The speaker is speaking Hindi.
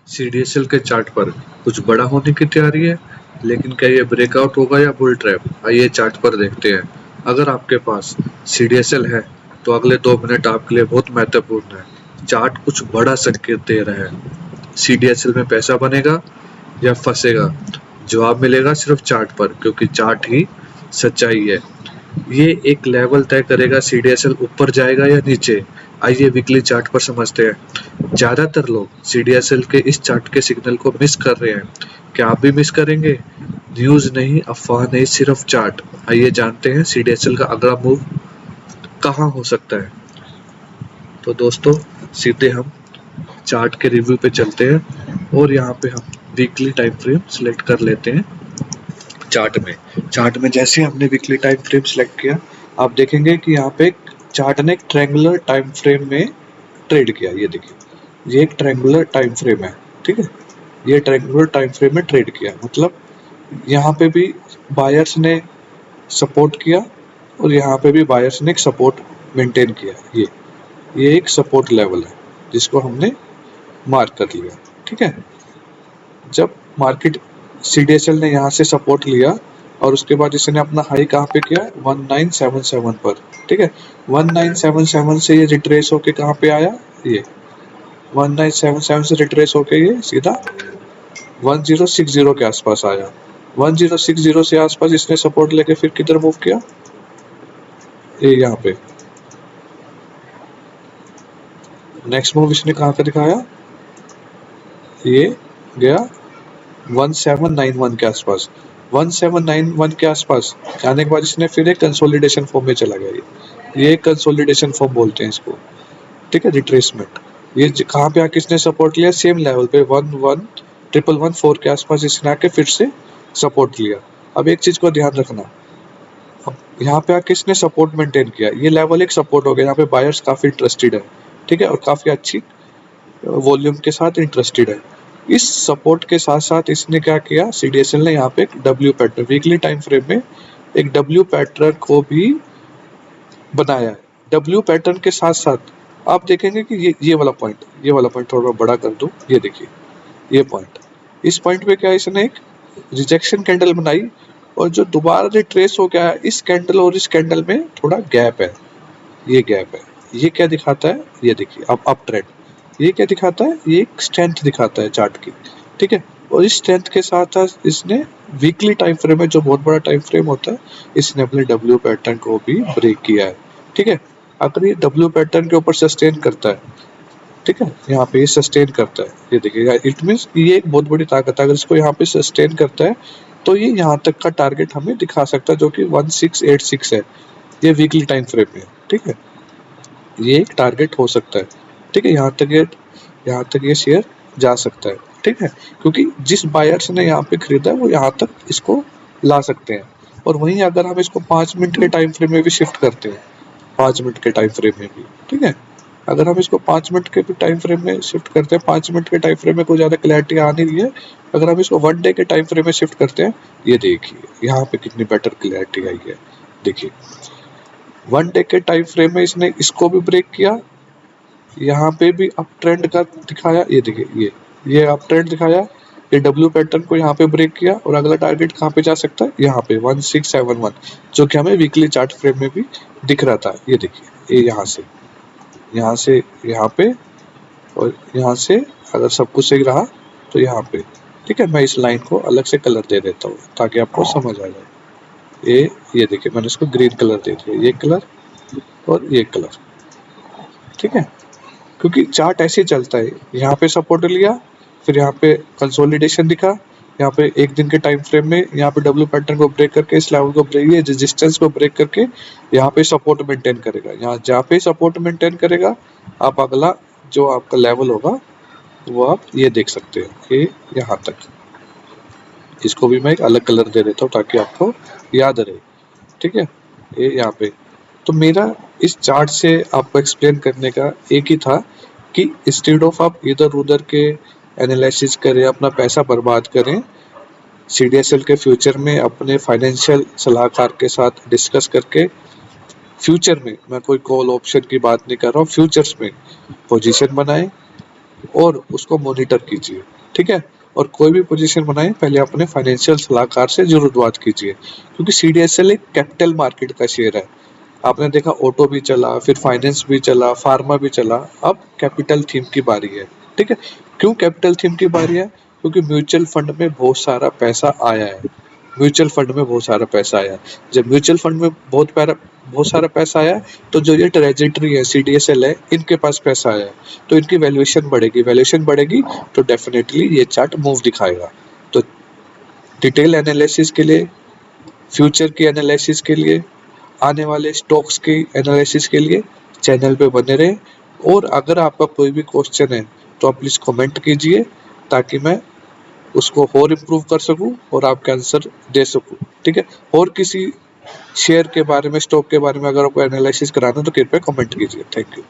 सीडीएसएल के चार्ट पर कुछ बड़ा होने की तैयारी है, लेकिन क्या ये ब्रेकआउट होगा या बुल ट्रैप? आइए चार्ट पर देखते हैं। अगर आपके पास सीडीएसएल है तो अगले 2 मिनट आपके लिए बहुत महत्वपूर्ण है। चार्ट कुछ बड़ा संकेत दे रहा है। सीडीएसएल में पैसा बनेगा या फंसेगा? जवाब मिलेगा सिर्फ चार्ट पर, क्योंकि चार्ट ही सच्चाई है। ये एक लेवल तय करेगा, सीडीएसएल ऊपर जाएगा या नीचे। आइए वीकली चार्ट पर समझते हैं। ज्यादातर लोग सीडीएसएल के इस चार्ट के सिग्नल को मिस कर रहे हैं। क्या आप भी मिस करेंगे? न्यूज नहीं, अफवाह नहीं, सिर्फ चार्ट। आइए जानते हैं सीडीएसएल का अगला मूव कहाँ हो सकता है। तो दोस्तों, सीधे हम चार्ट के रिव्यू पे चलते हैं और यहाँ पे हम वीकली टाइम फ्रेम सिलेक्ट कर लेते हैं। चार्ट में जैसे हमने वीकली टाइम फ्रेम सिलेक्ट किया, आप देखेंगे कि यहाँ पे चार्ट ने एक ट्रायंगुलर टाइम फ्रेम में ट्रेड किया। ये देखिए, ये एक ट्रायंगुलर टाइम फ्रेम है, ठीक है। ये ट्रायंगुलर टाइम फ्रेम में ट्रेड किया, मतलब यहाँ पे भी बायर्स ने सपोर्ट किया और यहाँ पे भी बायर्स ने एक सपोर्ट मेंटेन किया। ये एक सपोर्ट लेवल है जिसको हमने मार्क कर लिया, ठीक है। जब मार्केट सीडीएसएल ने यहाँ से सपोर्ट लिया और उसके बाद इसने अपना हाई कहाँ पे किया? 1977 पर, ठीक है। 1977 से ये रिट्रेस होके कहाँ पे आया? ये 1977 से रिट्रेस होके ये सीधा 1060 के आसपास आया। 1060 से आसपास इसने सपोर्ट लेके फिर किधर मूव किया? ये यहाँ पे नेक्स्ट मूव इसने कहाँ का दिखाया? ये गया 1791 के आसपास। 1791 के आसपास आने के बाद इसने फिर एक कंसोलिडेशन फॉर्म में चला गया। ये कंसोलिडेशन फॉर्म बोलते हैं इसको, ठीक है, रिट्रेसमेंट। ये कहाँ पे आके इसने सपोर्ट लिया? सेम लेवल पे 1114 के आसपास इसने आके फिर से सपोर्ट लिया। अब एक चीज को ध्यान रखना, अब यहाँ पे आके इसने सपोर्ट मेंटेन किया। ये लेवल एक सपोर्ट हो गया। यहाँ पे बायर्स काफी इंटरेस्टेड है, ठीक है, और काफी अच्छी वॉल्यूम के साथ इंटरेस्टेड है। इस सपोर्ट के साथ साथ इसने क्या किया? सीडीएसएल ने यहाँ पे एक W pattern, weekly time frame में एक डब्ल्यू पैटर्न को भी बनाया है। डब्ल्यू पैटर्न के साथ साथ आप देखेंगे कि ये वाला पॉइंट थोड़ा बड़ा कर दूं। ये देखिए, ये पॉइंट, इस पॉइंट पे क्या इसने एक रिजेक्शन कैंडल बनाई और जो दोबारा रिट्रेस हो गया है, इस कैंडल और इस कैंडल में थोड़ा गैप है। ये गैप है, ये क्या दिखाता है? ये देखिए, अप ट्रेंड। ये क्या दिखाता है? ये एक स्ट्रेंथ दिखाता है चार्ट की, ठीक है। और इस स्ट्रेंथ के साथ साथ इसने वीकली टाइम फ्रेम में, जो बहुत बड़ा टाइम फ्रेम होता है, इसने अपने डब्ल्यू पैटर्न को भी ब्रेक किया है, ठीक है। अगर ये डब्ल्यू पैटर्न के ऊपर सस्टेन करता है, ठीक है, यहाँ पे ये सस्टेन करता है, ये देखिए, इट मींस ये एक बहुत बड़ी ताकत है। अगर इसको यहाँ पे सस्टेन करता है तो ये यहाँ तक का टारगेट हमें दिखा सकता है, जो कि 1686 है। ये वीकली टाइम फ्रेम में, ठीक है, ये एक टारगेट हो सकता है, ठीक है। यहाँ तक ये शेयर जा सकता है, ठीक है, क्योंकि जिस बायर्स ने यहाँ पे खरीदा है वो यहाँ तक इसको ला सकते हैं। और वहीं अगर हम इसको 5 मिनट के टाइम फ्रेम में भी शिफ्ट करते हैं, 5 मिनट के टाइम फ्रेम में भी, ठीक है, अगर हम इसको 5 मिनट के टाइम फ्रेम में शिफ्ट करते हैं, 5 मिनट के टाइम फ्रेम में कोई ज़्यादा क्लैरिटी आ नहीं रही है। अगर हम इसको 1 डे के टाइम फ्रेम में शिफ्ट करते हैं, ये देखिए यहाँ पे कितनी बेटर क्लैरिटी आई है। देखिए, 1 डे के टाइम फ्रेम में इसने इसको भी ब्रेक किया, यहाँ पे भी अप ट्रेंड का दिखाया। ये देखिए, ये अप ट्रेंड दिखाया, ये डब्ल्यू पैटर्न को यहाँ पे ब्रेक किया और अगला टारगेट कहाँ पे जा सकता है? यहाँ पे 1671, जो कि हमें वीकली चार्ट फ्रेम में भी दिख रहा था। ये देखिए, ये यहाँ से यहाँ पे और यहाँ से अगर सब कुछ सही रहा तो यहाँ पे, ठीक है। मैं इस लाइन को अलग से कलर दे देता हूँ ताकि आपको समझ आ जाए। ये देखिए, मैंने इसको ग्रीन कलर दे दिया, ये कलर और ये कलर, ठीक है, क्योंकि चार्ट ऐसे चलता है। यहाँ पे सपोर्ट लिया, फिर यहाँ पे कंसोलिडेशन दिखा, यहाँ पे एक दिन के टाइम फ्रेम में यहाँ पे डब्ल्यू पैटर्न को ब्रेक करके इस लेवल को ब्रेक, ये रेजिस्टेंस को ब्रेक करके यहाँ पे सपोर्ट मेंटेन करेगा। यहाँ जहाँ पे सपोर्ट मेंटेन करेगा, आप अगला जो आपका लेवल होगा वो आप ये देख सकते हैं, ये यहाँ तक। इसको भी मैं एक अलग कलर दे देता हूँ ताकि आपको याद रहे, ठीक है, ये यहाँ पे। तो मेरा इस चार्ट से आपको एक्सप्लेन करने का एक ही था कि इंस्टेड ऑफ आप इधर उधर के एनालिसिस करें, अपना पैसा बर्बाद करें, सीडीएसएल के फ्यूचर में अपने फाइनेंशियल सलाहकार के साथ डिस्कस करके फ्यूचर में, मैं कोई कॉल ऑप्शन की बात नहीं कर रहा हूँ, फ्यूचर्स में पोजीशन बनाएं और उसको मॉनिटर कीजिए। ठीक है। और कोई भी पोजीशन बनाए पहले अपने फाइनेंशियल सलाहकार से जरूर बात कीजिए, क्योंकि CDSL एक कैपिटल मार्केट का शेयर है। आपने देखा ऑटो भी चला, फिर फाइनेंस भी चला, फार्मा भी चला, अब कैपिटल थीम की बारी है। ठीक है। क्यों कैपिटल थीम की बारी है? क्योंकि म्यूचुअल फंड में बहुत सारा पैसा आया है। म्यूचुअल फंड में बहुत सारा पैसा आया है। जब म्यूचुअल फंड में बहुत सारा पैसा आया है, तो जो ये ट्रेजेटरी है, CDSL है, इनके पास पैसा आया है, तो इनकी वैल्यूएशन बढ़ेगी तो डेफिनेटली ये चार्ट मूव दिखाएगा। तो डिटेल एनालिसिस के लिए, फ्यूचर की एनालिसिस के लिए, आने वाले स्टॉक्स की एनालिसिस के लिए चैनल पे बने रहें। और अगर आपका कोई भी क्वेश्चन है तो आप प्लीज़ कमेंट कीजिए, ताकि मैं उसको और इम्प्रूव कर सकूं और आपके आंसर दे सकूं। ठीक है। और किसी शेयर के बारे में, स्टॉक के बारे में अगर आपको एनालिसिस कराना है तो कृपया कमेंट कीजिए। Thank you.